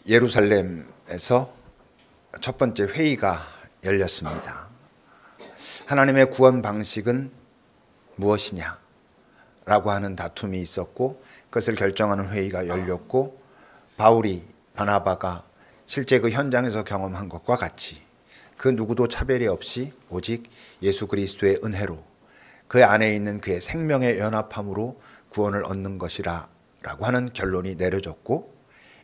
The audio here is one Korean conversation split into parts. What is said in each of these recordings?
예루살렘에서 첫 번째 회의가 열렸습니다. 하나님의 구원 방식은 무엇이냐 라고 하는 다툼이 있었고, 그것을 결정하는 회의가 열렸고, 바울이 바나바가 실제 그 현장에서 경험한 것과 같이 그 누구도 차별이 없이 오직 예수 그리스도의 은혜로 그 안에 있는 그의 생명의 연합함으로 구원을 얻는 것이라 라고 하는 결론이 내려졌고,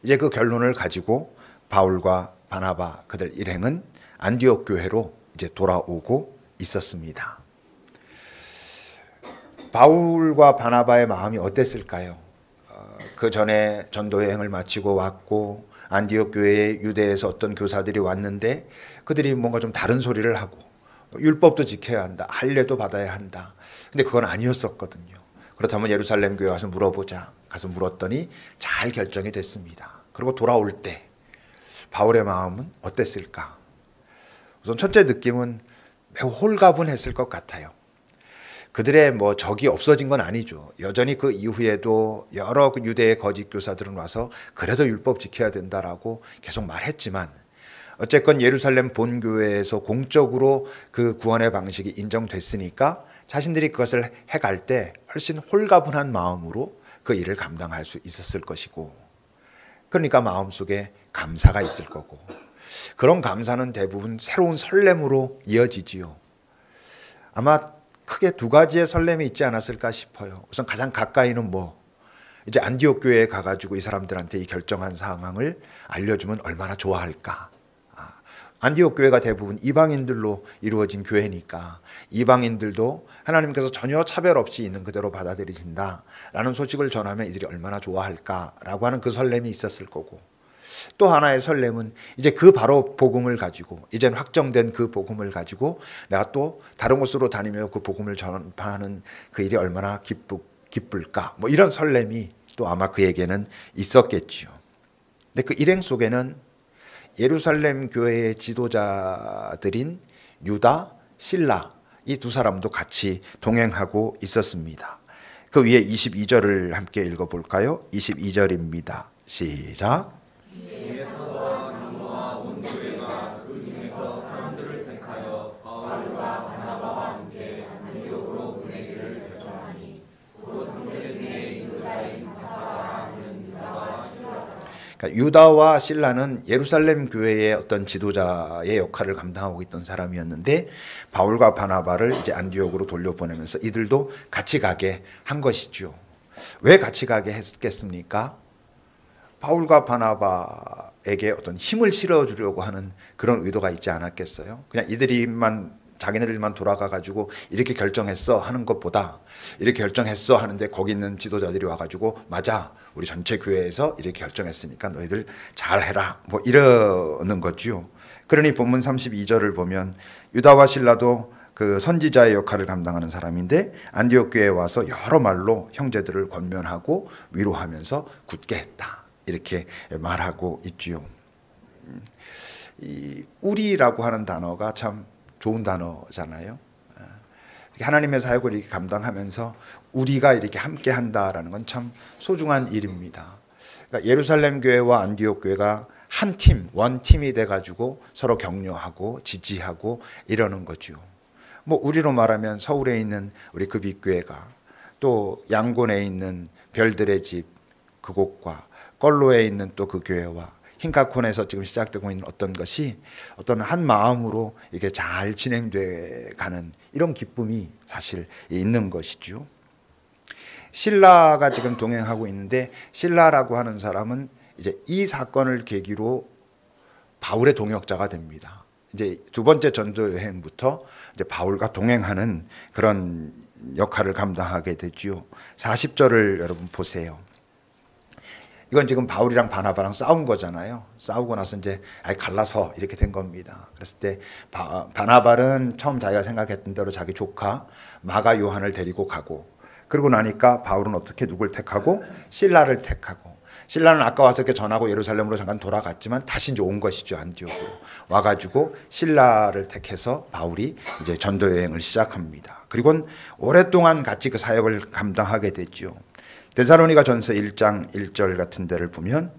이제 그 결론을 가지고 바울과 바나바 그들 일행은 안디옥 교회로 이제 돌아오고 있었습니다. 바울과 바나바의 마음이 어땠을까요? 그 전에 전도 여행을 마치고 왔고, 안디옥 교회에 유대에서 어떤 교사들이 왔는데 그들이 뭔가 좀 다른 소리를 하고, 율법도 지켜야 한다, 할례도 받아야 한다. 근데 그건 아니었었거든요. 그렇다면 예루살렘 교회 와서 물어보자. 가서 물었더니 잘 결정이 됐습니다. 그리고 돌아올 때 바울의 마음은 어땠을까? 우선 첫째 느낌은 매우 홀가분했을 것 같아요. 그들의 적이 없어진 건 아니죠. 여전히 그 이후에도 여러 유대의 거짓 교사들은 와서 그래도 율법 지켜야 된다라고 계속 말했지만, 어쨌건 예루살렘 본교회에서 공적으로 그 구원의 방식이 인정됐으니까 자신들이 그것을 해갈 때 훨씬 홀가분한 마음으로 그 일을 감당할 수 있었을 것이고, 그러니까 마음속에 감사가 있을 거고, 그런 감사는 대부분 새로운 설렘으로 이어지지요. 아마 크게 두 가지의 설렘이 있지 않았을까 싶어요. 우선 가장 가까이는 이제 안디옥 교회에 가가지고 이 사람들한테 이 결정한 상황을 알려주면 얼마나 좋아할까. 안디옥 교회가 대부분 이방인들로 이루어진 교회니까 이방인들도 하나님께서 전혀 차별 없이 있는 그대로 받아들이신다라는 소식을 전하면 이들이 얼마나 좋아할까라고 하는 그 설렘이 있었을 거고, 또 하나의 설렘은 이제 그 바로 복음을 가지고, 이젠 확정된 그 복음을 가지고 내가 또 다른 곳으로 다니며 그 복음을 전파하는 그 일이 얼마나 기쁠까, 이런 설렘이 또 아마 그에게는 있었겠지요. 근데 그 일행 속에는 예루살렘 교회의 지도자들인 유다, 실라, 이 두 사람도 같이 동행하고 있었습니다. 그 위에 22절을 함께 읽어볼까요? 22절입니다. 시작. 유다와 실라는 예루살렘 교회의 어떤 지도자의 역할을 감당하고 있던 사람이었는데, 바울과 바나바를 이제 안디옥으로 돌려보내면서 이들도 같이 가게 한 것이죠. 왜 같이 가게 했겠습니까? 바울과 바나바에게 어떤 힘을 실어주려고 하는 그런 의도가 있지 않았겠어요? 그냥 자기네들만 돌아가가지고 이렇게 결정했어 하는 것보다, 이렇게 결정했어 하는데 거기 있는 지도자들이 와가지고 맞아, 우리 전체 교회에서 이렇게 결정했으니까 너희들 잘해라, 이러는 거죠. 그러니 본문 32절을 보면 유다와 실라도 그 선지자의 역할을 감당하는 사람인데 안디옥 교회에 와서 여러 말로 형제들을 권면하고 위로하면서 굳게 했다, 이렇게 말하고 있지요. 이 우리라고 하는 단어가 참 좋은 단어잖아요. 하나님의 사역을 이렇게 감당하면서 우리가 이렇게 함께 한다라는 건 참 소중한 일입니다. 그러니까 예루살렘 교회와 안디옥 교회가 한 팀, 원팀이 돼가지고 서로 격려하고 지지하고 이러는 거죠. 우리로 말하면 서울에 있는 우리 급입교회가 또 양곤에 있는 별들의 집 그곳과 걸로에 있는 또 그 교회와 흰카콘에서 지금 시작되고 있는 어떤 것이 어떤 한 마음으로 이렇게 잘 진행돼 가는 이런 기쁨이 사실 있는 것이죠. 실라가 지금 동행하고 있는데, 실라라고 하는 사람은 이제 이 사건을 계기로 바울의 동역자가 됩니다. 이제 두 번째 전도 여행부터 이제 바울과 동행하는 그런 역할을 감당하게 되지요. 40절을 여러분 보세요. 이건 지금 바울이랑 바나바랑 싸운 거잖아요. 싸우고 나서 이제 갈라서 이렇게 된 겁니다. 그랬을 때 바나바는 처음 자기가 생각했던 대로 자기 조카 마가 요한을 데리고 가고, 그러고 나니까 바울은 어떻게 누굴 택하고? 실라를 택하고, 신라는 아까 와서 이렇게 전하고 예루살렘으로 잠깐 돌아갔지만 다시 이제 온 것이죠. 안디옥으로 와가지고 신라를 택해서 바울이 이제 전도 여행을 시작합니다. 그리고 오랫동안 같이 그 사역을 감당하게 됐죠. 데살로니가 전서 1장 1절 같은 데를 보면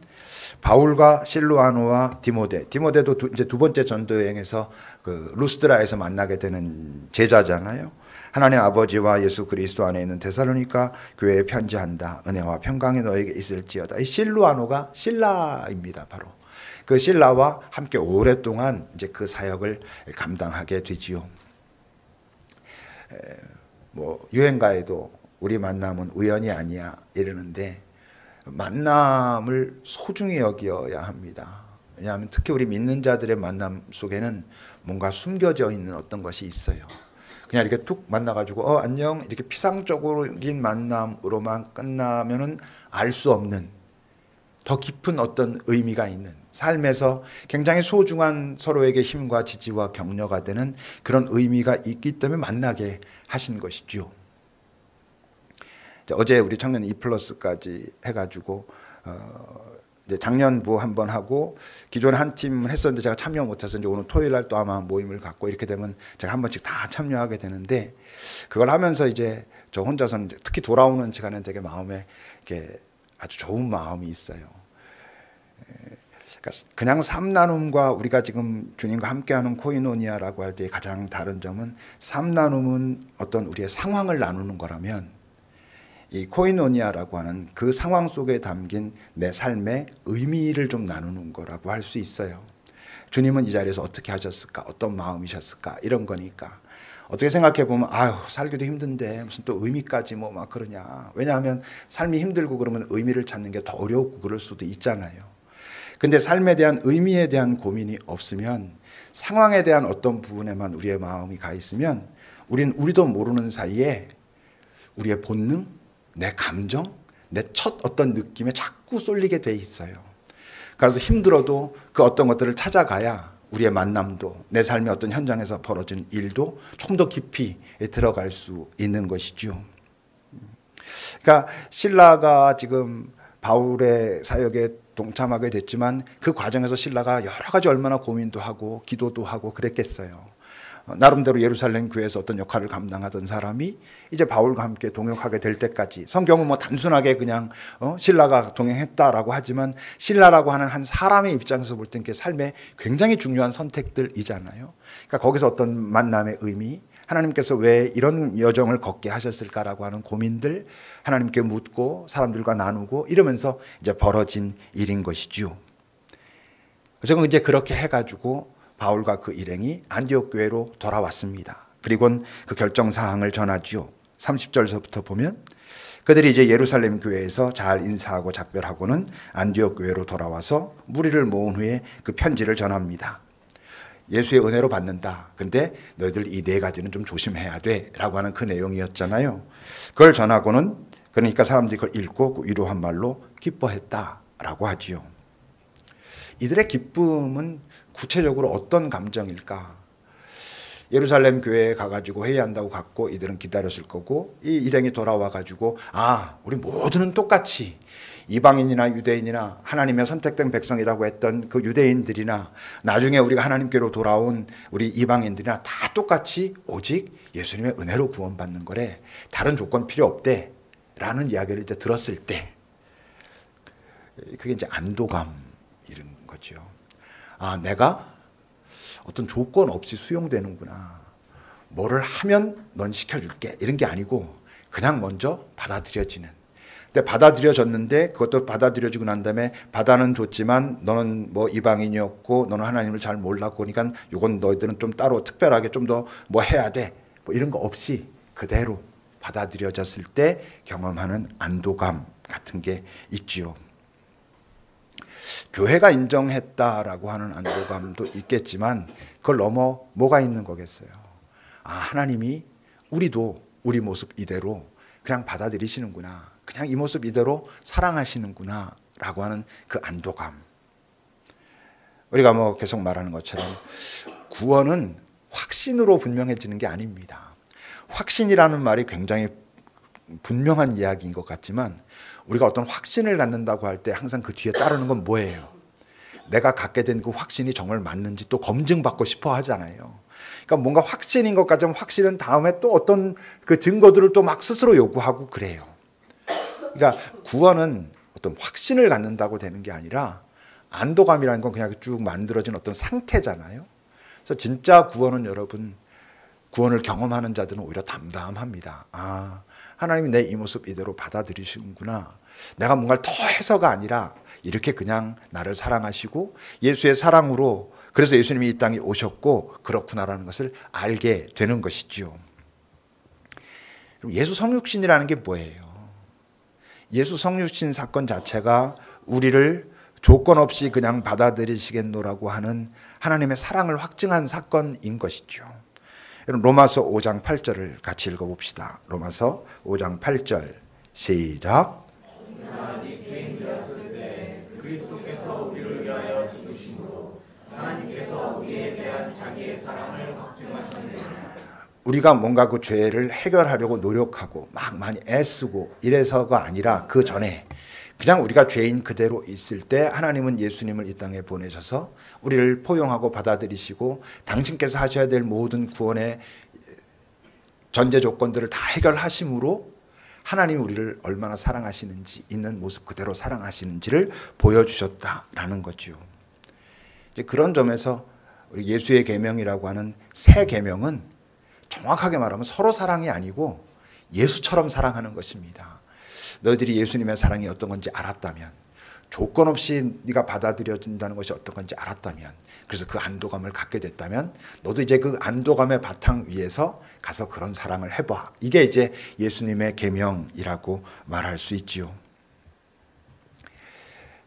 바울과 실루아노와 디모데도 이제 두 번째 전도 여행에서 그 루스드라에서 만나게 되는 제자잖아요. 하나님 아버지와 예수 그리스도 안에 있는 데살로니가 교회에 편지한다. 은혜와 평강이 너에게 있을지어다. 이 실루아노가 신라입니다. 바로 그 신라와 함께 오랫동안 이제 그 사역을 감당하게 되지요. 뭐 유행가에도 우리 만남은 우연이 아니야 이러는데, 만남을 소중히 여겨야 합니다. 왜냐하면 특히 우리 믿는 자들의 만남 속에는 뭔가 숨겨져 있는 어떤 것이 있어요. 그냥 이렇게 툭 만나가지고 안녕 이렇게 피상적인 만남으로만 끝나면은 알 수 없는 더 깊은 어떤 의미가 있는, 삶에서 굉장히 소중한 서로에게 힘과 지지와 격려가 되는 그런 의미가 있기 때문에 만나게 하신 것이죠. 어제 우리 청년 2플러스까지 해가지고 이제 작년부 한번 하고 기존에 한 팀 했었는데 제가 참여 못해서 이제 오늘 토요일 날 또 아마 모임을 갖고 이렇게 되면 제가 한 번씩 다 참여하게 되는데, 그걸 하면서 이제 저 혼자서는 특히 돌아오는 시간은 되게 마음에 이렇게 아주 좋은 마음이 있어요. 그러니까 그냥 삼나눔과 우리가 지금 주님과 함께하는 코이노니아라고 할 때 가장 다른 점은, 삼나눔은 어떤 우리의 상황을 나누는 거라면 이 코이노니아라고 하는 그 상황 속에 담긴 내 삶의 의미를 좀 나누는 거라고 할 수 있어요. 주님은 이 자리에서 어떻게 하셨을까? 어떤 마음이셨을까? 이런 거니까. 어떻게 생각해 보면 아유 살기도 힘든데 무슨 또 의미까지 뭐 막 그러냐. 왜냐하면 삶이 힘들고 그러면 의미를 찾는 게 더 어렵고 그럴 수도 있잖아요. 근데 삶에 대한 의미에 대한 고민이 없으면, 상황에 대한 어떤 부분에만 우리의 마음이 가 있으면 우리도 모르는 사이에 우리의 본능, 내 감정, 내 첫 어떤 느낌에 자꾸 쏠리게 돼 있어요. 그래서 힘들어도 그 어떤 것들을 찾아가야 우리의 만남도, 내 삶의 어떤 현장에서 벌어진 일도 조금 더 깊이 들어갈 수 있는 것이죠. 그러니까 신라가 지금 바울의 사역에 동참하게 됐지만 그 과정에서 신라가 여러 가지 얼마나 고민도 하고 기도도 하고 그랬겠어요. 나름대로 예루살렘 교회에서 어떤 역할을 감당하던 사람이 이제 바울과 함께 동역하게 될 때까지, 성경은 뭐 단순하게 그냥 신라가 동행했다라고 하지만 신라라고 하는 한 사람의 입장에서 볼 땐 그 삶에 굉장히 중요한 선택들이잖아요. 그러니까 거기서 어떤 만남의 의미, 하나님께서 왜 이런 여정을 걷게 하셨을까라고 하는 고민들 하나님께 묻고 사람들과 나누고 이러면서 이제 벌어진 일인 것이죠. 저는 이제 그렇게 해가지고 바울과 그 일행이 안디옥 교회로 돌아왔습니다. 그리고는 그 결정 사항을 전하죠. 30절서부터 보면 그들이 이제 예루살렘 교회에서 잘 인사하고 작별하고는 안디옥 교회로 돌아와서 무리를 모은 후에 그 편지를 전합니다. 예수의 은혜로 받는다. 근데 너희들 이 네 가지는 좀 조심해야 돼 라고 하는 그 내용이었잖아요. 그걸 전하고는, 그러니까 사람들이 그걸 읽고 그 위로한 말로 기뻐했다라고 하지요. 이들의 기쁨은 구체적으로 어떤 감정일까? 예루살렘 교회에 가가지고 회의한다고 갔고 이들은 기다렸을 거고, 이 일행이 돌아와가지고 우리 모두는 똑같이 이방인이나 유대인이나 하나님의 선택된 백성이라고 했던 그 유대인들이나 나중에 우리가 하나님께로 돌아온 우리 이방인들이나 다 똑같이 오직 예수님의 은혜로 구원받는 거래. 다른 조건 필요 없대. 라는 이야기를 이제 들었을 때 그게 이제 안도감 이런 거죠. 내가 어떤 조건 없이 수용되는구나. 뭐를 하면 넌 시켜줄게. 이런 게 아니고 그냥 먼저 받아들여지는. 근데 받아들여졌는데 그것도 받아들여지고 난 다음에 받아는 줬지만 너는 뭐 이방인이었고 너는 하나님을 잘 몰랐고 그러니까 이건 너희들은 좀 따로 특별하게 좀 더 뭐 해야 돼. 뭐 이런 거 없이 그대로 받아들여졌을 때 경험하는 안도감 같은 게 있지요. 교회가 인정했다라고 하는 안도감도 있겠지만 그걸 넘어 뭐가 있는 거겠어요. 하나님이 우리도 우리 모습 이대로 그냥 받아들이시는구나. 그냥 이 모습 이대로 사랑하시는구나 라고 하는 그 안도감. 우리가 뭐 계속 말하는 것처럼 구원은 확신으로 분명해지는 게 아닙니다. 확신이라는 말이 굉장히 분명한 이야기인 것 같지만 우리가 어떤 확신을 갖는다고 할 때 항상 그 뒤에 따르는 건 뭐예요? 내가 갖게 된 그 확신이 정말 맞는지 또 검증받고 싶어 하잖아요. 그러니까 뭔가 확신인 것 같으면 확신은 다음에 또 어떤 그 증거들을 또 막 스스로 요구하고 그래요. 그러니까 구원은 어떤 확신을 갖는다고 되는 게 아니라 안도감이라는 건 그냥 쭉 만들어진 어떤 상태잖아요. 그래서 진짜 구원은 여러분, 구원을 경험하는 자들은 오히려 담담합니다. 아, 하나님이 내 이 모습 이대로 받아들이시는구나. 내가 뭔가를 더 해서가 아니라 이렇게 그냥 나를 사랑하시고 예수의 사랑으로, 그래서 예수님이 이 땅에 오셨고 그렇구나라는 것을 알게 되는 것이죠. 예수 성육신이라는 게 뭐예요? 예수 성육신 사건 자체가 우리를 조건 없이 그냥 받아들이시겠노라고 하는 하나님의 사랑을 확증한 사건인 것이죠. 로마서 5장 8절을 같이 읽어봅시다. 로마서 5장 8절 시작. 우리가 뭔가 그 죄를 해결하려고 노력하고 막 많이 애쓰고 이래서가 아니라 그 전에 그냥 우리가 죄인 그대로 있을 때 하나님은 예수님을 이 땅에 보내셔서 우리를 포용하고 받아들이시고 당신께서 하셔야 될 모든 구원의 전제 조건들을 다 해결하심으로 하나님이 우리를 얼마나 사랑하시는지, 있는 모습 그대로 사랑하시는지를 보여주셨다라는 거죠. 이제 그런 점에서 우리 예수의 계명이라고 하는 새 계명은 정확하게 말하면 서로 사랑이 아니고 예수처럼 사랑하는 것입니다. 너희들이 예수님의 사랑이 어떤 건지 알았다면, 조건 없이 네가 받아들여진다는 것이 어떤 건지 알았다면, 그래서 그 안도감을 갖게 됐다면 너도 이제 그 안도감의 바탕 위에서 가서 그런 사랑을 해봐. 이게 이제 예수님의 계명이라고 말할 수 있지요.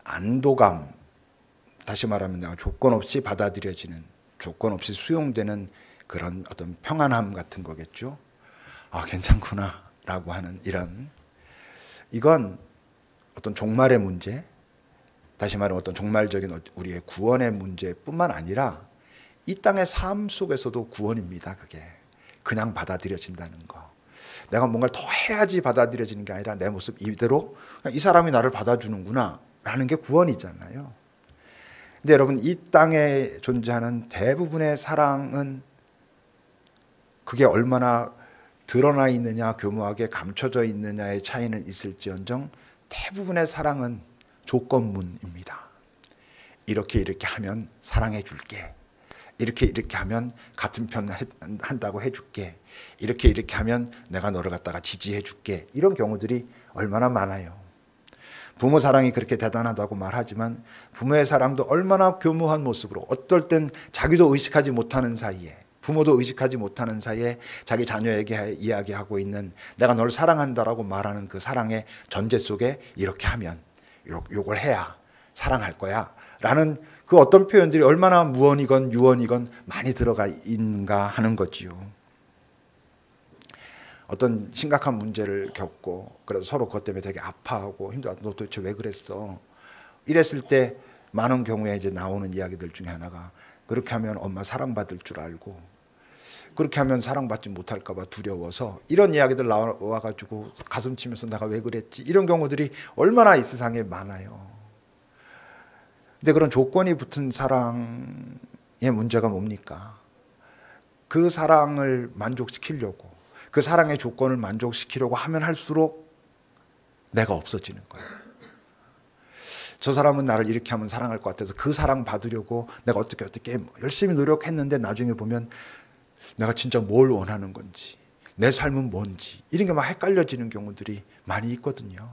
안도감, 다시 말하면 내가 조건 없이 받아들여지는, 조건 없이 수용되는 그런 어떤 평안함 같은 거겠죠. 아, 괜찮구나 라고 하는 이건 어떤 종말의 문제, 다시 말하면 어떤 종말적인 우리의 구원의 문제뿐만 아니라 이 땅의 삶 속에서도 구원입니다. 그게 그냥 받아들여진다는 거. 내가 뭔가를 더 해야지 받아들여지는 게 아니라 내 모습 이대로 이 사람이 나를 받아주는구나 라는 게 구원이잖아요. 근데 여러분, 이 땅에 존재하는 대부분의 사랑은 그게 얼마나 드러나 있느냐, 교묘하게 감춰져 있느냐의 차이는 있을지언정 대부분의 사랑은 조건문입니다. 이렇게 하면 사랑해 줄게. 이렇게 하면 같은 편 한다고 해줄게. 이렇게 하면 내가 너를 갖다가 지지해 줄게. 이런 경우들이 얼마나 많아요. 부모 사랑이 그렇게 대단하다고 말하지만 부모의 사랑도 얼마나 교묘한 모습으로, 어떨 땐 자기도 의식하지 못하는 사이에, 부모도 의식하지 못하는 사이에 자기 자녀에게 이야기하고 있는 내가 널 사랑한다라고 말하는 그 사랑의 전제 속에 이렇게 하면, 요걸 해야 사랑할 거야 라는 그 어떤 표현들이 얼마나 무언이건 유언이건 많이 들어가 있는가 하는 거지요. 어떤 심각한 문제를 겪고 그래서 서로 그것 때문에 되게 아파하고 힘들어. 너 도대체 왜 그랬어? 이랬을 때 많은 경우에 이제 나오는 이야기들 중에 하나가, 그렇게 하면 엄마 사랑받을 줄 알고 그렇게 하면 사랑받지 못할까 봐 두려워서, 이런 이야기들 나와가지고 가슴 치면서 내가 왜 그랬지, 이런 경우들이 얼마나 이 세상에 많아요. 근데 그런 조건이 붙은 사랑의 문제가 뭡니까? 그 사랑을 만족시키려고, 그 사랑의 조건을 만족시키려고 하면 할수록 내가 없어지는 거예요. 저 사람은 나를 이렇게 하면 사랑할 것 같아서 그 사랑 받으려고 내가 어떻게 열심히 노력했는데 나중에 보면 내가 진짜 뭘 원하는 건지, 내 삶은 뭔지, 이런 게 막 헷갈려지는 경우들이 많이 있거든요.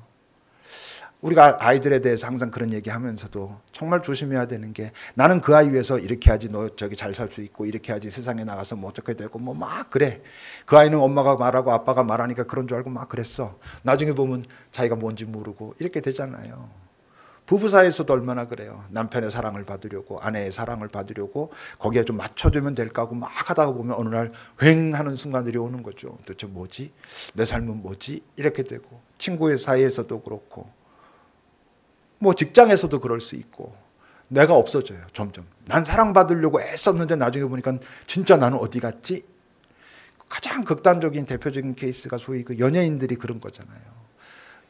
우리가 아이들에 대해서 항상 그런 얘기하면서도 정말 조심해야 되는 게, 나는 그 아이 위해서 이렇게 해야지 너 저기 잘 살 수 있고, 이렇게 해야지 세상에 나가서 뭐 어떻게 되고 뭐 막 그래. 그 아이는 엄마가 말하고 아빠가 말하니까 그런 줄 알고 막 그랬어. 나중에 보면 자기가 뭔지 모르고 이렇게 되잖아요. 부부 사이에서도 얼마나 그래요. 남편의 사랑을 받으려고, 아내의 사랑을 받으려고 거기에 좀 맞춰주면 될까 하고 막 하다가 보면 어느 날 휑 하는 순간들이 오는 거죠. 도대체 뭐지? 내 삶은 뭐지? 이렇게 되고, 친구의 사이에서도 그렇고, 뭐 직장에서도 그럴 수 있고, 내가 없어져요. 점점. 난 사랑받으려고 애썼는데 나중에 보니까 진짜 나는 어디 갔지? 가장 극단적인 대표적인 케이스가 소위 그 연예인들이 그런 거잖아요.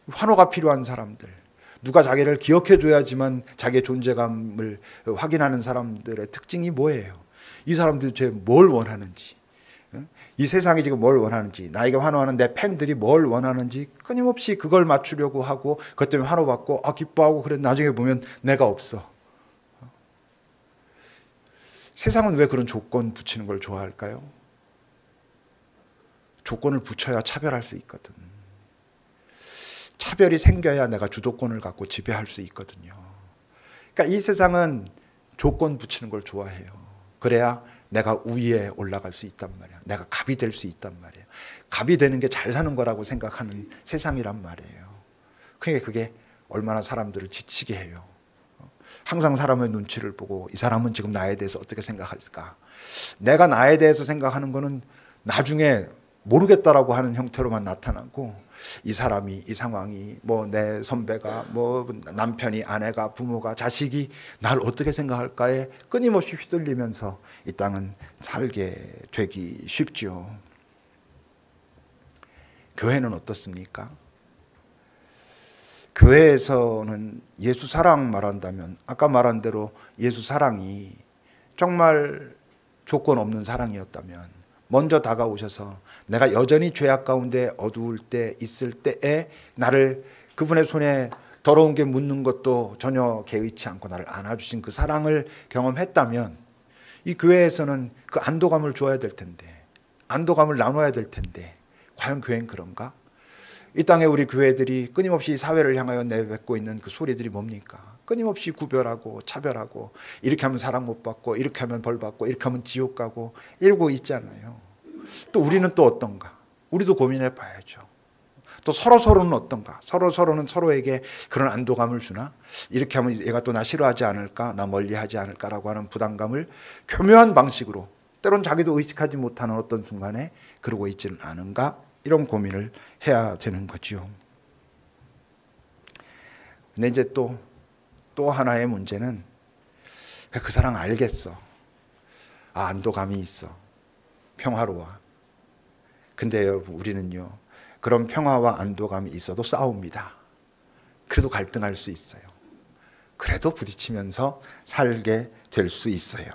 환호가 필요한 사람들, 누가 자기를 기억해 줘야지만 자기의 존재감을 확인하는 사람들의 특징이 뭐예요? 이 사람들이 도대체 뭘 원하는지, 이 세상이 지금 뭘 원하는지, 나에게 환호하는 내 팬들이 뭘 원하는지 끊임없이 그걸 맞추려고 하고, 그것 때문에 환호받고 기뻐하고, 그래 나중에 보면 내가 없어. 세상은 왜 그런 조건 붙이는 걸 좋아할까요? 조건을 붙여야 차별할 수 있거든. 차별이 생겨야 내가 주도권을 갖고 지배할 수 있거든요. 그러니까 이 세상은 조건 붙이는 걸 좋아해요. 그래야 내가 우위에 올라갈 수 있단 말이야. 내가 갑이 될 수 있단 말이에요. 갑이 되는 게 잘 사는 거라고 생각하는 세상이란 말이에요. 그러니까 그게 얼마나 사람들을 지치게 해요. 항상 사람의 눈치를 보고 이 사람은 지금 나에 대해서 어떻게 생각할까? 내가 나에 대해서 생각하는 거는 나중에 모르겠다라고 하는 형태로만 나타나고, 이 사람이, 이 상황이, 뭐 내 선배가, 뭐 남편이, 아내가, 부모가, 자식이 날 어떻게 생각할까에 끊임없이 휘둘리면서 이 땅은 살게 되기 쉽지요. 교회는 어떻습니까? 교회에서는 예수 사랑 말한다면 아까 말한 대로 예수 사랑이 정말 조건 없는 사랑이었다면 먼저 다가오셔서 내가 여전히 죄악 가운데 어두울 때 있을 때에 나를 그분의 손에 더러운 게 묻는 것도 전혀 개의치 않고 나를 안아주신 그 사랑을 경험했다면 이 교회에서는 그 안도감을 줘야 될 텐데, 안도감을 나눠야 될 텐데, 과연 교회는 그런가? 이 땅에 우리 교회들이 끊임없이 사회를 향하여 내뱉고 있는 그 소리들이 뭡니까? 끊임없이 구별하고 차별하고, 이렇게 하면 사랑 못 받고, 이렇게 하면 벌 받고, 이렇게 하면 지옥 가고 이러고 있잖아요. 또 우리는 또 어떤가? 우리도 고민해 봐야죠. 또 서로는 어떤가? 서로는 서로에게 그런 안도감을 주나? 이렇게 하면 얘가 또 나 싫어하지 않을까? 나 멀리하지 않을까라고 하는 부담감을 교묘한 방식으로, 때론 자기도 의식하지 못하는 어떤 순간에 그러고 있지는 않은가? 이런 고민을 해야 되는 거죠. 근데 이제 또 하나의 문제는 그 사람 알겠어. 안도감이 있어. 평화로워. 근데 여러분, 우리는요, 그런 평화와 안도감이 있어도 싸웁니다. 그래도 갈등할 수 있어요. 그래도 부딪히면서 살게 될 수 있어요.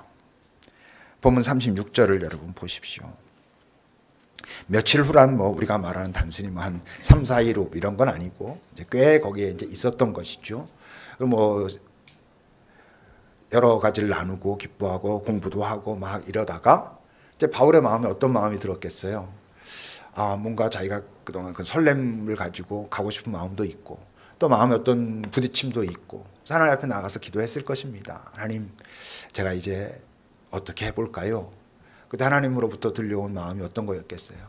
본문 36절을 여러분 보십시오. 며칠 후란 뭐 우리가 말하는 단순히 뭐 한 3, 4일 후 이런 건 아니고 이제 꽤 거기에 이제 있었던 것이죠. 뭐 여러 가지를 나누고 기뻐하고 공부도 하고 막 이러다가 이제 바울의 마음에 어떤 마음이 들었겠어요. 뭔가 자기가 그동안 그 설렘을 가지고 가고 싶은 마음도 있고, 또 마음에 어떤 부딪힘도 있고, 하나님 앞에 나가서 기도했을 것입니다. 하나님, 제가 이제 어떻게 해볼까요? 그때 하나님으로부터 들려온 마음이 어떤 거였겠어요?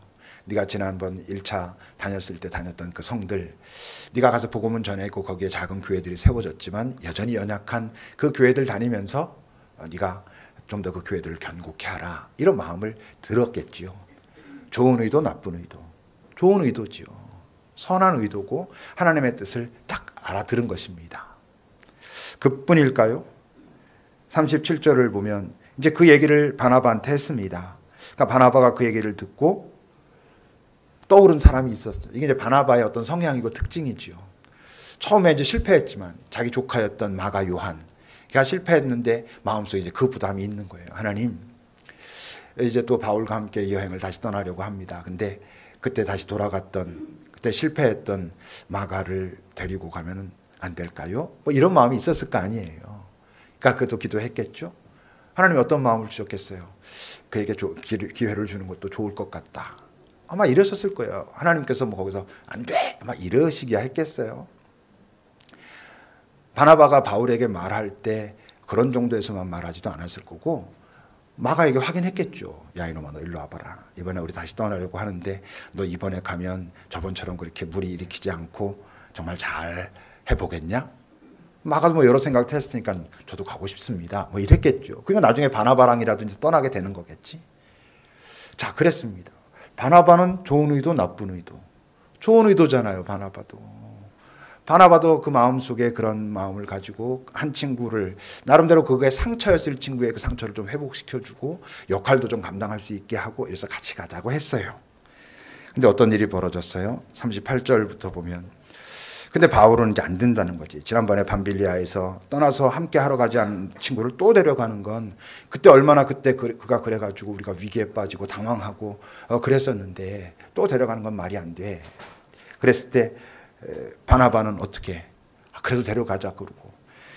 네가 지난번 1차 다녔을 때 다녔던 그 성들, 네가 가서 복음은 전했고 거기에 작은 교회들이 세워졌지만 여전히 연약한 그 교회들 다니면서 네가 좀 더 그 교회들을 견고케 하라, 이런 마음을 들었겠지요. 좋은 의도, 나쁜 의도. 좋은 의도지요. 선한 의도고 하나님의 뜻을 딱 알아들은 것입니다. 그뿐일까요? 37절을 보면 이제 그 얘기를 바나바한테 했습니다. 그러니까 바나바가 그 얘기를 듣고 떠오른 사람이 있었어요. 이게 이제 바나바의 어떤 성향이고 특징이지요. 처음에 이제 실패했지만 자기 조카였던 마가 요한, 걔가 실패했는데 마음속에 이제 그 부담이 있는 거예요. 하나님, 이제 또 바울과 함께 여행을 다시 떠나려고 합니다. 근데 그때 다시 그때 실패했던 마가를 데리고 가면은 안 될까요? 뭐 이런 마음이 있었을 거 아니에요. 그러니까 그것도 기도했겠죠. 하나님이 어떤 마음을 주셨겠어요? 그에게 기회를 주는 것도 좋을 것 같다. 아마 이러셨을 거예요. 하나님께서 뭐 거기서 안 돼! 아마 이러시기야 했겠어요. 바나바가 바울에게 말할 때 그런 정도에서만 말하지도 않았을 거고, 마가에게 확인했겠죠. 야, 이놈아, 너 일로 와봐라. 이번에 우리 다시 떠나려고 하는데 너 이번에 가면 저번처럼 그렇게 무리 일으키지 않고 정말 잘 해보겠냐? 마가도 뭐 여러 생각을 했으니까 저도 가고 싶습니다. 뭐 이랬겠죠. 그러니까 나중에 바나바랑이라든지 떠나게 되는 거겠지. 자, 그랬습니다. 바나바는 좋은 의도, 나쁜 의도. 좋은 의도잖아요, 바나바도 그 마음속에 그런 마음을 가지고 한 친구를, 나름대로 그게 상처였을 친구의 그 상처를 좀 회복시켜주고 역할도 좀 감당할 수 있게 하고, 이래서 같이 가자고 했어요. 근데 어떤 일이 벌어졌어요? 38절부터 보면, 근데 바울은 이제 안 된다는 거지. 지난번에 밤빌리아에서 떠나서 함께 하러 가지 않은 친구를 또 데려가는 건, 그때 얼마나 그때 그가 그래가지고 우리가 위기에 빠지고 당황하고 그랬었는데 또 데려가는 건 말이 안 돼. 그랬을 때 바나바는 어떻게? 그래도 데려가자 그러고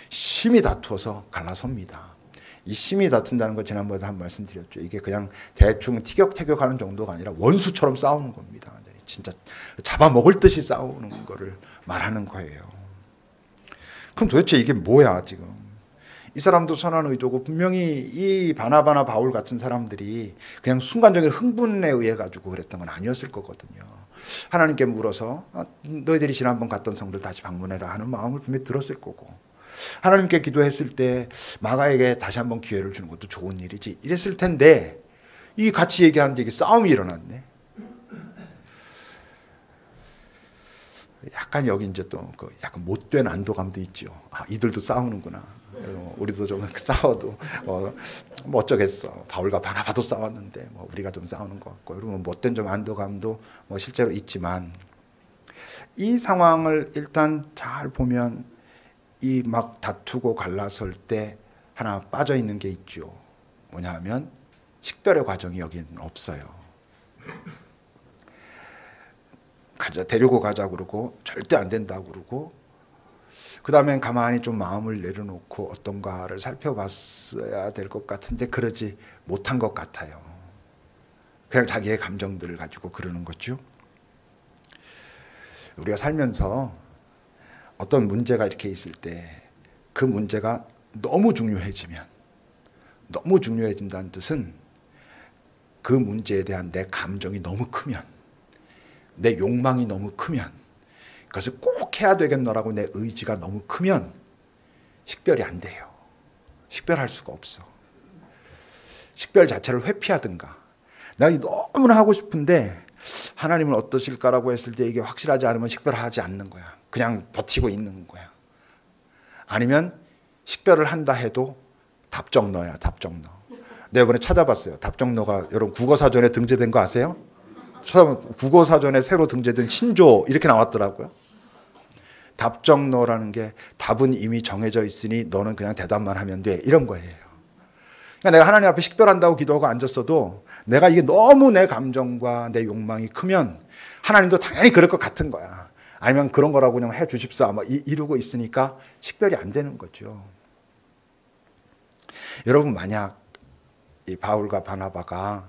심히 다투어서 갈라섭니다. 이 심히 다툰다는 거 지난번에 한 말씀드렸죠. 이게 그냥 대충 티격태격하는 정도가 아니라 원수처럼 싸우는 겁니다. 진짜 잡아먹을 듯이 싸우는 거를 말하는 거예요. 그럼 도대체 이게 뭐야 지금? 이 사람도 선한 의도고 분명히 이 바나바나 바울 같은 사람들이 그냥 순간적인 흥분에 의해 가지고 그랬던 건 아니었을 거거든요. 하나님께 물어서 너희들이 지난번 갔던 성들 다시 방문해라 하는 마음을 분명히 들었을 거고, 하나님께 기도했을 때 마가에게 다시 한번 기회를 주는 것도 좋은 일이지 이랬을 텐데, 이 같이 얘기하는데 이게 싸움이 일어났네. 약간 여기 이제 또 그 약간 못된 안도감도 있죠. 아, 이들도 싸우는구나. 우리도 좀 싸워도 뭐 어쩌겠어. 바울과 바나바도 싸웠는데 뭐 우리가 좀 싸우는 것 같고, 이러면 못된 좀 안도감도 뭐 실제로 있지만, 이 상황을 일단 잘 보면 이 막 다투고 갈라설 때 하나 빠져 있는 게 있죠. 뭐냐 하면 식별의 과정이 여기는 없어요. 데리고 가자 그러고 절대 안 된다고 그러고, 그 다음엔 가만히 좀 마음을 내려놓고 어떤가를 살펴봤어야 될 것 같은데 그러지 못한 것 같아요. 그냥 자기의 감정들을 가지고 그러는 거죠. 우리가 살면서 어떤 문제가 이렇게 있을 때 그 문제가 너무 중요해진다는 뜻은 그 문제에 대한 내 감정이 너무 크면, 내 욕망이 너무 크면, 그것을 꼭 해야 되겠노라고 내 의지가 너무 크면 식별이 안 돼요. 식별할 수가 없어. 식별 자체를 회피하든가, 내가 너무나 하고 싶은데 하나님은 어떠실까라고 했을 때 이게 확실하지 않으면 식별하지 않는 거야. 그냥 버티고 있는 거야. 아니면 식별을 한다 해도 답정너야, 답정너. 내가 이번에 찾아봤어요. 답정너가 여러분 국어사전에 등재된 거 아세요? 국어사전에 새로 등재된 신조 이렇게 나왔더라고요. 답정너라는 게 답은 이미 정해져 있으니 너는 그냥 대답만 하면 돼, 이런 거예요. 그러니까 내가 하나님 앞에 식별한다고 기도하고 앉았어도 내가 이게 너무 내 감정과 내 욕망이 크면 하나님도 당연히 그럴 것 같은 거야. 아니면 그런 거라고 그냥 해 주십사 막 이러고 있으니까 식별이 안 되는 거죠. 여러분, 만약 이 바울과 바나바가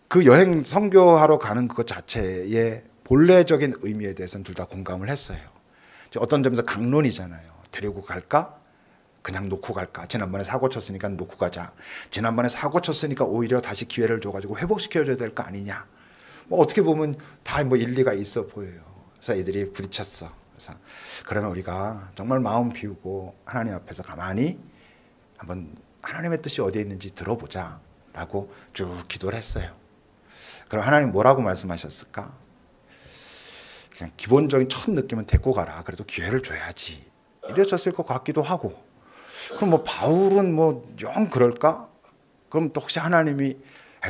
그 여행 선교하러 가는 것 자체의 본래적인 의미에 대해서는 둘 다 공감을 했어요. 어떤 점에서 강론이잖아요. 데리고 갈까? 그냥 놓고 갈까? 지난번에 사고 쳤으니까 놓고 가자. 지난번에 사고 쳤으니까 오히려 다시 기회를 줘가지고 회복시켜줘야 될 거 아니냐. 뭐 어떻게 보면 다 뭐 일리가 있어 보여요. 그래서 애들이 부딪혔어. 그래서 그러면 우리가 정말 마음 비우고 하나님 앞에서 가만히 한번 하나님의 뜻이 어디에 있는지 들어보자 라고 쭉 기도를 했어요. 그럼 하나님 뭐라고 말씀하셨을까? 그냥 기본적인 첫 느낌은 데리고 가라. 그래도 기회를 줘야지. 이러셨을 것 같기도 하고. 그럼 뭐 바울은 뭐 영 그럴까? 그럼 또 혹시 하나님이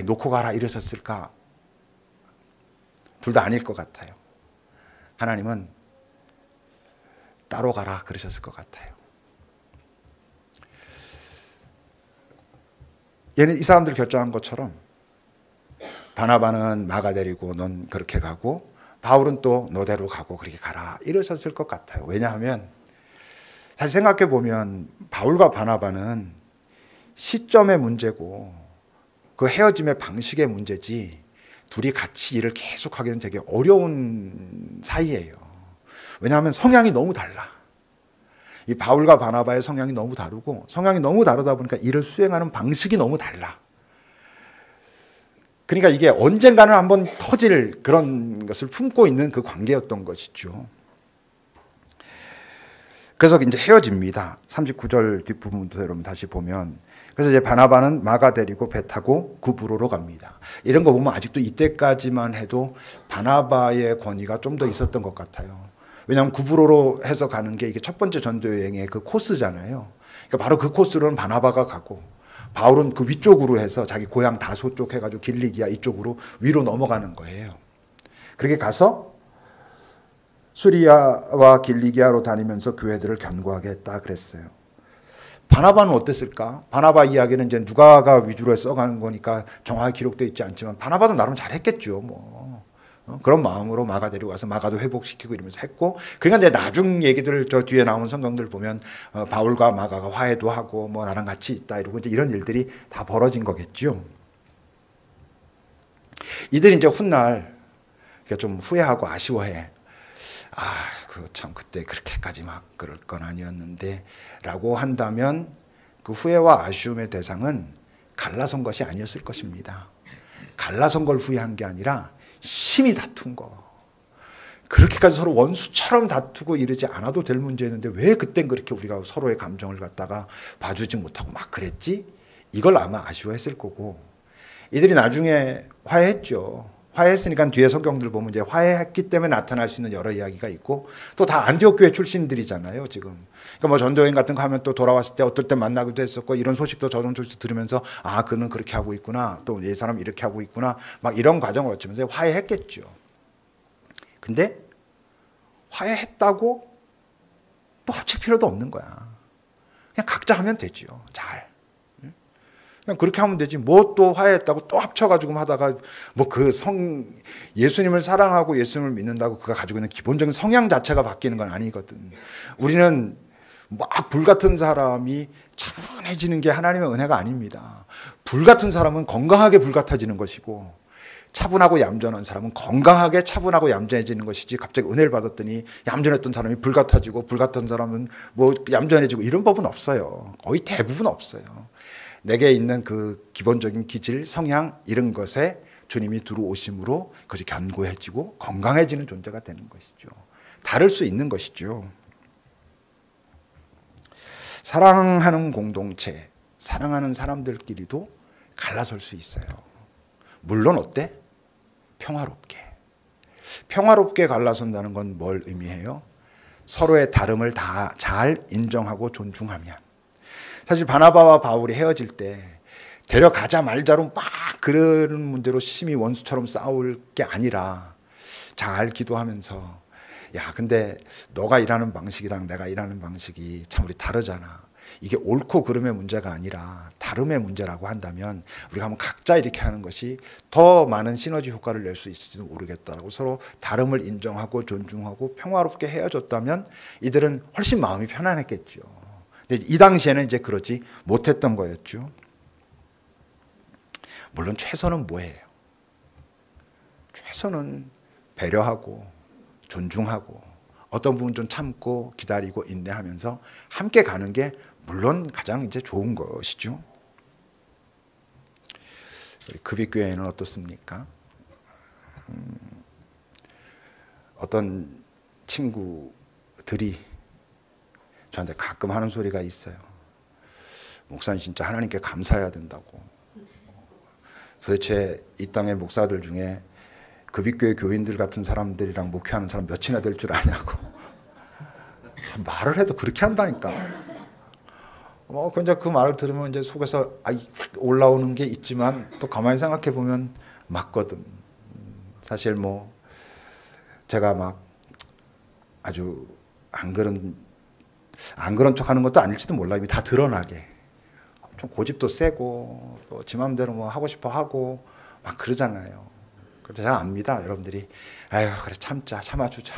놓고 가라 이러셨을까? 둘 다 아닐 것 같아요. 하나님은 따로 가라 그러셨을 것 같아요. 이 사람들 결정한 것처럼 바나바는 마가 데리고 넌 그렇게 가고 바울은 또 너대로 가고 그렇게 가라 이러셨을 것 같아요. 왜냐하면 사실 생각해 보면 바울과 바나바는 시점의 문제고 그 헤어짐의 방식의 문제지 둘이 같이 일을 계속하기는 되게 어려운 사이예요. 왜냐하면 성향이 너무 달라. 이 바울과 바나바의 성향이 너무 다르고 성향이 너무 다르다 보니까 일을 수행하는 방식이 너무 달라. 그러니까 이게 언젠가는 한번 터질 그런 것을 품고 있는 그 관계였던 것이죠. 그래서 이제 헤어집니다. 39절 뒷부분부터 여러분 다시 보면, 그래서 이제 바나바는 마가 데리고 배 타고 구브로로 갑니다. 이런 거 보면 아직도 이때까지만 해도 바나바의 권위가 좀 더 있었던 것 같아요. 왜냐하면 구브로로 해서 가는 게 이게 첫 번째 전도 여행의 그 코스잖아요. 그러니까 바로 그 코스로는 바나바가 가고 바울은 그 위쪽으로 해서 자기 고향 다소 쪽 해가지고 길리기아 이쪽으로 위로 넘어가는 거예요. 그렇게 가서 수리아와 길리기아로 다니면서 교회들을 견고하게 했다 그랬어요. 바나바는 어땠을까? 바나바 이야기는 이제 누가가 위주로 써가는 거니까 정확히 기록되어 있지 않지만 바나바도 나름 잘했겠죠. 뭐 그런 마음으로 마가 데려와서 마가도 회복시키고 이러면서 했고, 그러니까 이제 나중 얘기들 저 뒤에 나오는 성경들 보면 바울과 마가가 화해도 하고 뭐 나랑 같이 있다 이러고 이제 이런 일들이 다 벌어진 거겠죠. 이들이 이제 훗날 좀 후회하고 아쉬워해. 참 그때 그렇게까지 막 그럴 건 아니었는데 라고 한다면 그 후회와 아쉬움의 대상은 갈라선 것이 아니었을 것입니다. 갈라선 걸 후회한 게 아니라 심히 다툰 거. 그렇게까지 서로 원수처럼 다투고 이러지 않아도 될 문제였는데 왜 그땐 그렇게 우리가 서로의 감정을 갖다가 봐주지 못하고 막 그랬지? 이걸 아마 아쉬워했을 거고, 이들이 나중에 화해했죠. 화해했으니까 뒤에 성경들 보면 이제 화해했기 때문에 나타날 수 있는 여러 이야기가 있고, 또 다 안디옥 교회 출신들이잖아요, 지금. 그러니까 뭐 전도여행 같은 거 하면 또 돌아왔을 때 어떨 때 만나기도 했었고, 이런 소식도 저런 소식도 들으면서 그는 그렇게 하고 있구나, 또 이 사람 이렇게 하고 있구나, 막 이런 과정을 거치면서 화해했겠죠. 근데 화해했다고 또 합칠 필요도 없는 거야. 그냥 각자 하면 되죠. 잘. 그냥 그렇게 하면 되지. 뭐 또 화해했다고 또 합쳐가지고 하다가 뭐 예수님을 사랑하고 예수님을 믿는다고 그가 가지고 있는 기본적인 성향 자체가 바뀌는 건 아니거든. 우리는 막 불같은 사람이 차분해지는 게 하나님의 은혜가 아닙니다. 불같은 사람은 건강하게 불같아지는 것이고, 차분하고 얌전한 사람은 건강하게 차분하고 얌전해지는 것이지, 갑자기 은혜를 받았더니 얌전했던 사람이 불같아지고 불같은 사람은 뭐 얌전해지고 이런 법은 없어요. 거의 대부분 없어요. 내게 있는 그 기본적인 기질, 성향 이런 것에 주님이 들어오심으로 그것이 견고해지고 건강해지는 존재가 되는 것이죠. 다를 수 있는 것이죠. 사랑하는 공동체, 사랑하는 사람들끼리도 갈라설 수 있어요. 물론 어때? 평화롭게. 평화롭게 갈라선다는 건 뭘 의미해요? 서로의 다름을 다 잘 인정하고 존중하면. 사실 바나바와 바울이 헤어질 때 데려가자 말자로 막 그런 문제로 심히 원수처럼 싸울 게 아니라 잘 기도하면서, 근데 너가 일하는 방식이랑 내가 일하는 방식이 참 우리 다르잖아. 이게 옳고 그름의 문제가 아니라 다름의 문제라고 한다면 우리가 한번 각자 이렇게 하는 것이 더 많은 시너지 효과를 낼 수 있을지도 모르겠다라고 서로 다름을 인정하고 존중하고 평화롭게 헤어졌다면 이들은 훨씬 마음이 편안했겠죠. 근데 이 당시에는 이제 그러지 못했던 거였죠. 물론 최선은 뭐예요? 최선은 배려하고 존중하고 어떤 부분 좀 참고 기다리고 인내하면서 함께 가는 게 물론 가장 이제 좋은 것이죠. 우리 급익교회는 어떻습니까? 어떤 친구들이 저한테 가끔 하는 소리가 있어요. 목사님 진짜 하나님께 감사해야 된다고. 도대체 이 땅의 목사들 중에 급익교회 교인들 같은 사람들이랑 목회하는 사람 몇이나 될 줄 아냐고. 말을 해도 그렇게 한다니까. 그 말을 들으면 이제 속에서 올라오는 게 있지만 또 가만히 생각해 보면 맞거든. 사실 뭐 제가 막 아주 안 그런 척 하는 것도 아닐지도 몰라. 이미 다 드러나게. 좀 고집도 세고 또 지 맘대로 뭐 하고 싶어 하고 막 그러잖아요. 그래서 잘 압니다. 여러분들이 그래 참아주자.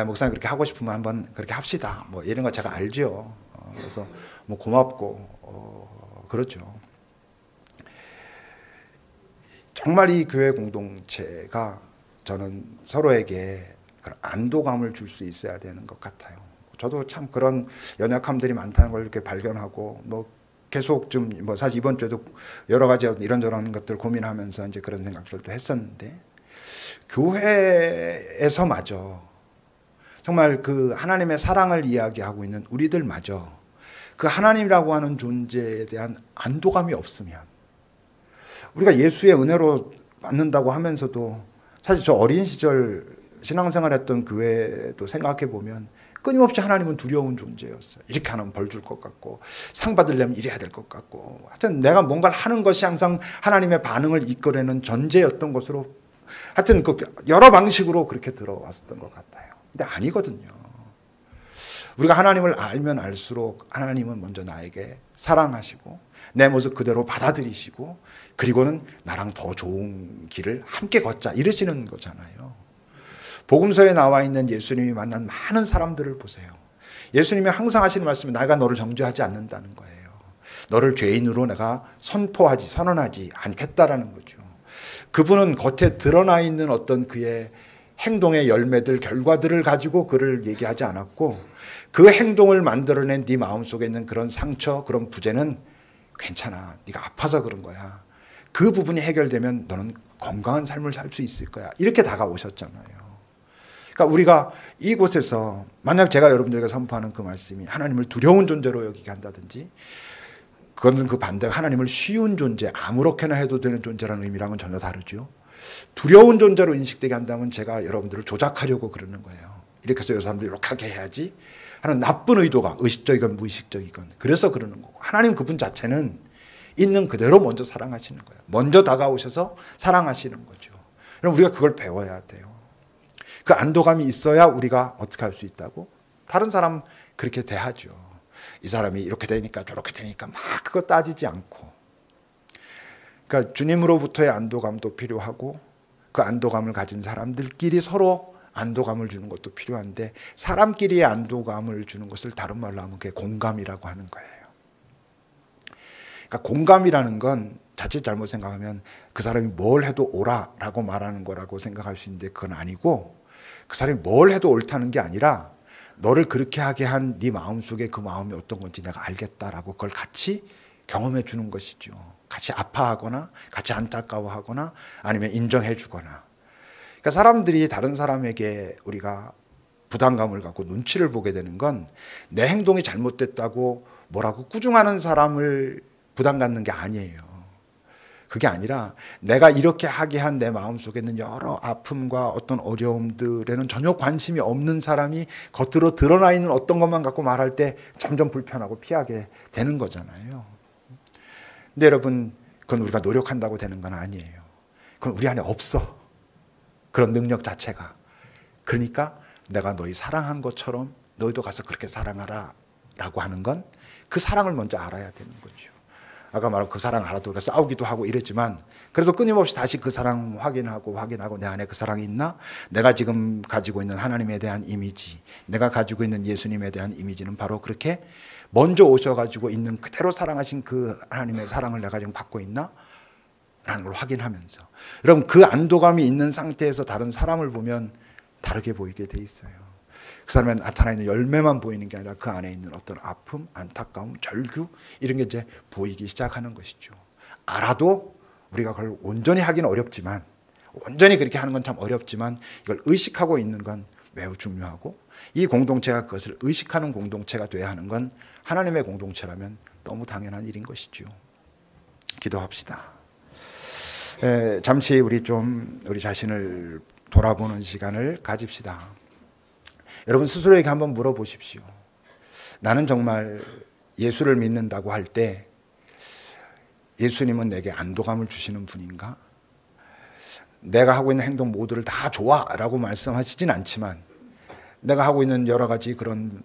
목사님 그렇게 하고 싶으면 한번 그렇게 합시다. 뭐 이런 거 제가 알죠. 그래서 뭐 고맙고 그렇죠. 정말 이 교회 공동체가 저는 서로에게 그런 안도감을 줄 수 있어야 되는 것 같아요. 저도 참 그런 연약함들이 많다는 걸 이렇게 발견하고 뭐 계속 좀 뭐 사실 이번 주에도 여러 가지 이런저런 것들 고민하면서 이제 그런 생각들도 했었는데, 교회에서마저 정말 그 하나님의 사랑을 이야기하고 있는 우리들마저 그 하나님이라고 하는 존재에 대한 안도감이 없으면, 우리가 예수의 은혜로 받는다고 하면서도 사실 저 어린 시절 신앙생활했던 교회도 생각해 보면 끊임없이 하나님은 두려운 존재였어요. 이렇게 하면 벌 줄 것 같고 상 받으려면 이래야 될 것 같고, 하여튼 내가 뭔가를 하는 것이 항상 하나님의 반응을 이끌어내는 전제였던 것으로, 하여튼 그 여러 방식으로 그렇게 들어왔었던 것 같아요. 근데 아니거든요. 우리가 하나님을 알면 알수록 하나님은 먼저 나에게 사랑하시고 내 모습 그대로 받아들이시고 그리고는 나랑 더 좋은 길을 함께 걷자 이러시는 거잖아요. 복음서에 나와 있는 예수님이 만난 많은 사람들을 보세요. 예수님이 항상 하시는 말씀이 내가 너를 정죄하지 않는다는 거예요. 너를 죄인으로 내가 선언하지 않겠다라는 거죠. 그분은 겉에 드러나 있는 어떤 그의 행동의 열매들, 결과들을 가지고 그를 얘기하지 않았고 그 행동을 만들어낸 네 마음속에 있는 그런 상처, 그런 부재는 괜찮아. 네가 아파서 그런 거야. 그 부분이 해결되면 너는 건강한 삶을 살 수 있을 거야. 이렇게 다가오셨잖아요. 그러니까 우리가 이곳에서 만약 제가 여러분들에게 선포하는 그 말씀이 하나님을 두려운 존재로 여기게 한다든지 그것은 그 반대가 하나님을 쉬운 존재, 아무렇게나 해도 되는 존재라는 의미랑은 전혀 다르죠. 두려운 존재로 인식되게 한다면 제가 여러분들을 조작하려고 그러는 거예요. 이렇게 해서 이 사람들이 이렇게 하게 해야지 하는 나쁜 의도가 의식적이건 무의식적이건 그래서 그러는 거고 하나님 그분 자체는 있는 그대로 먼저 사랑하시는 거예요. 먼저 다가오셔서 사랑하시는 거죠. 그럼 우리가 그걸 배워야 돼요. 그 안도감이 있어야 우리가 어떻게 할 수 있다고? 다른 사람 그렇게 대하죠. 이 사람이 이렇게 되니까 저렇게 되니까 막 그거 따지지 않고. 그러니까 주님으로부터의 안도감도 필요하고 그 안도감을 가진 사람들끼리 서로 안도감을 주는 것도 필요한데 사람끼리의 안도감을 주는 것을 다른 말로 하면 그게 공감이라고 하는 거예요. 그러니까 공감이라는 건 자칫 잘못 생각하면 그 사람이 뭘 해도 옳아라고 말하는 거라고 생각할 수 있는데 그건 아니고 그 사람이 뭘 해도 옳다는 게 아니라 너를 그렇게 하게 한 네 마음속에 그 마음이 어떤 건지 내가 알겠다라고 그걸 같이 경험해 주는 것이죠. 같이 아파하거나 같이 안타까워하거나 아니면 인정해 주거나. 그러니까 사람들이 다른 사람에게 우리가 부담감을 갖고 눈치를 보게 되는 건 내 행동이 잘못됐다고 뭐라고 꾸중하는 사람을 부담 갖는 게 아니에요. 그게 아니라 내가 이렇게 하게 한 내 마음속에 있는 여러 아픔과 어떤 어려움들에는 전혀 관심이 없는 사람이 겉으로 드러나 있는 어떤 것만 갖고 말할 때 점점 불편하고 피하게 되는 거잖아요. 근데 여러분 그건 우리가 노력한다고 되는 건 아니에요. 그건 우리 안에 없어. 그런 능력 자체가. 그러니까 내가 너희 사랑한 것처럼 너희도 가서 그렇게 사랑하라 라고 하는 건 그 사랑을 먼저 알아야 되는 거죠. 아까 말한 그 사랑 알아도 우리가 싸우기도 하고 이랬지만 그래도 끊임없이 다시 그 사랑 확인하고 내 안에 그 사랑이 있나? 내가 지금 가지고 있는 하나님에 대한 이미지, 내가 가지고 있는 예수님에 대한 이미지는 바로 그렇게 먼저 오셔가지고 있는 그대로 사랑하신 그 하나님의 사랑을 내가 지금 받고 있나? 라는 걸 확인하면서 여러분 그 안도감이 있는 상태에서 다른 사람을 보면 다르게 보이게 돼 있어요. 그 사람에 나타나 있는 열매만 보이는 게 아니라 그 안에 있는 어떤 아픔, 안타까움, 절규 이런 게 이제 보이기 시작하는 것이죠. 알아도 우리가 그걸 온전히 하기는 어렵지만 온전히 그렇게 하는 건 참 어렵지만 이걸 의식하고 있는 건 매우 중요하고 이 공동체가 그것을 의식하는 공동체가 돼야 하는 건 하나님의 공동체라면 너무 당연한 일인 것이죠. 기도합시다. 잠시 우리 자신을 돌아보는 시간을 가집시다. 여러분 스스로에게 한번 물어보십시오. 나는 정말 예수를 믿는다고 할 때 예수님은 내게 안도감을 주시는 분인가? 내가 하고 있는 행동 모두를 다 좋아라고 말씀하시진 않지만 내가 하고 있는 여러 가지 그런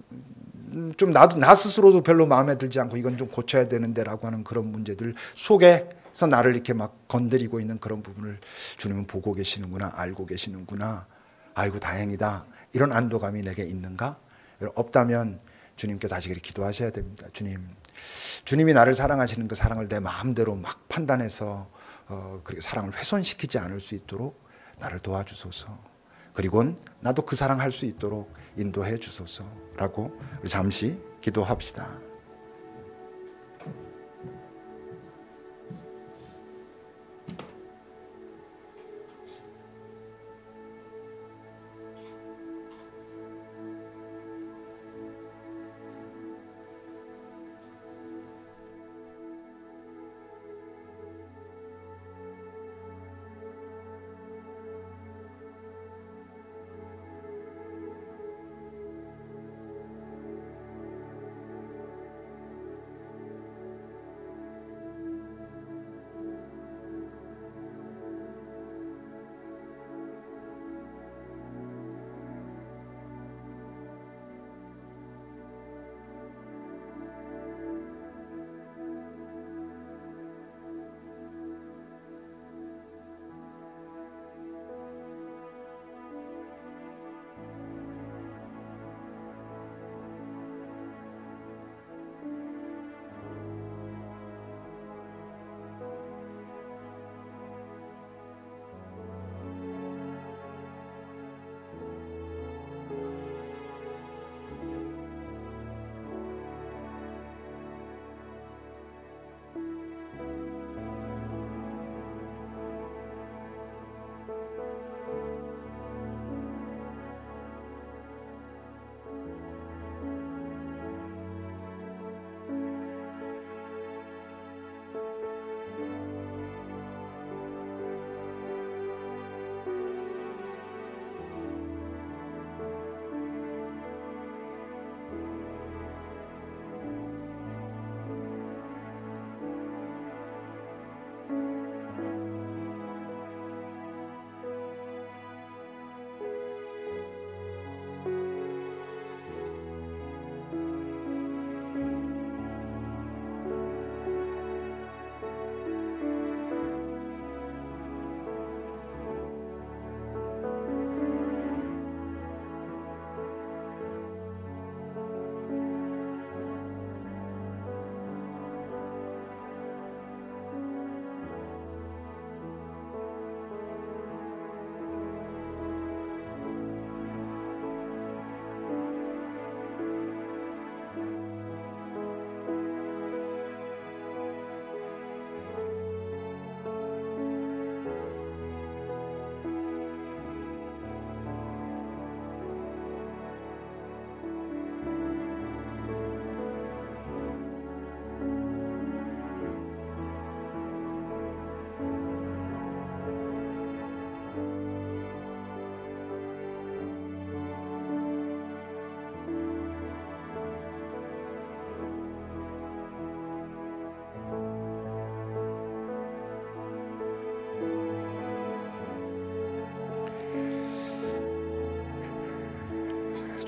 좀 나 스스로도 별로 마음에 들지 않고 이건 좀 고쳐야 되는데라고 하는 그런 문제들 속에서 나를 이렇게 막 건드리고 있는 그런 부분을 주님은 보고 계시는구나, 알고 계시는구나. 아이고 다행이다. 이런 안도감이 내게 있는가? 없다면 주님께 다시 그렇게 기도하셔야 됩니다. 주님이 나를 사랑하시는 그 사랑을 내 마음대로 막 판단해서 그렇게 사랑을 훼손시키지 않을 수 있도록 나를 도와주소서. 그리고 나도 그 사랑할 수 있도록 인도해 주소서라고 우리 잠시 기도합시다.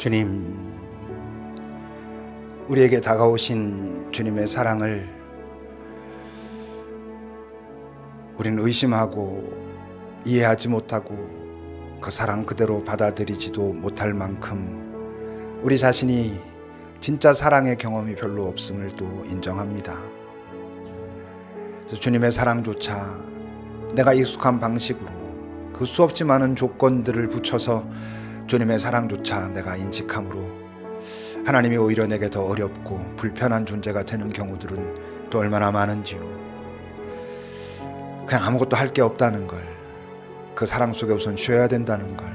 주님, 우리에게 다가오신 주님의 사랑을 우리는 의심하고 이해하지 못하고 그 사랑 그대로 받아들이지도 못할 만큼 우리 자신이 진짜 사랑의 경험이 별로 없음을 또 인정합니다. 그래서 주님의 사랑조차 내가 익숙한 방식으로 그 수없이 많은 조건들을 붙여서 주님의 사랑조차 내가 인식함으로 하나님이 오히려 내게 더 어렵고 불편한 존재가 되는 경우들은 또 얼마나 많은지요. 그냥 아무것도 할 게 없다는 걸, 그 사랑 속에 우선 쉬어야 된다는 걸,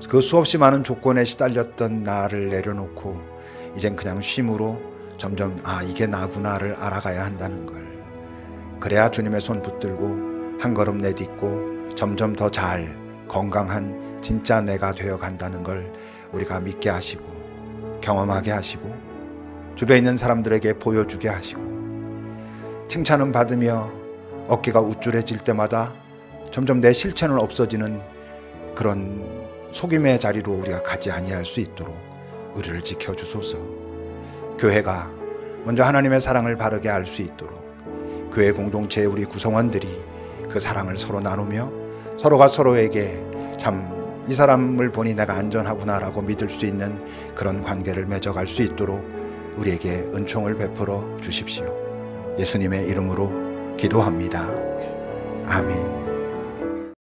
그 수없이 많은 조건에 시달렸던 나를 내려놓고 이젠 그냥 쉼으로 점점 이게 나구나를 알아가야 한다는 걸, 그래야 주님의 손 붙들고 한 걸음 내딛고 점점 더 잘 건강한 진짜 내가 되어 간다는 걸 우리가 믿게 하시고 경험하게 하시고 주변에 있는 사람들에게 보여주게 하시고 칭찬은 받으며 어깨가 우쭐해질 때마다 점점 내 실체는 없어지는 그런 속임의 자리로 우리가 가지 아니할 수 있도록 우리를 지켜주소서. 교회가 먼저 하나님의 사랑을 바르게 알 수 있도록 교회 공동체의 우리 구성원들이 그 사랑을 서로 나누며 서로가 서로에게 참 이 사람을 보니 내가 안전하구나라고 믿을 수 있는 그런 관계를 맺어갈 수 있도록 우리에게 은총을 베풀어 주십시오. 예수님의 이름으로 기도합니다. 아멘.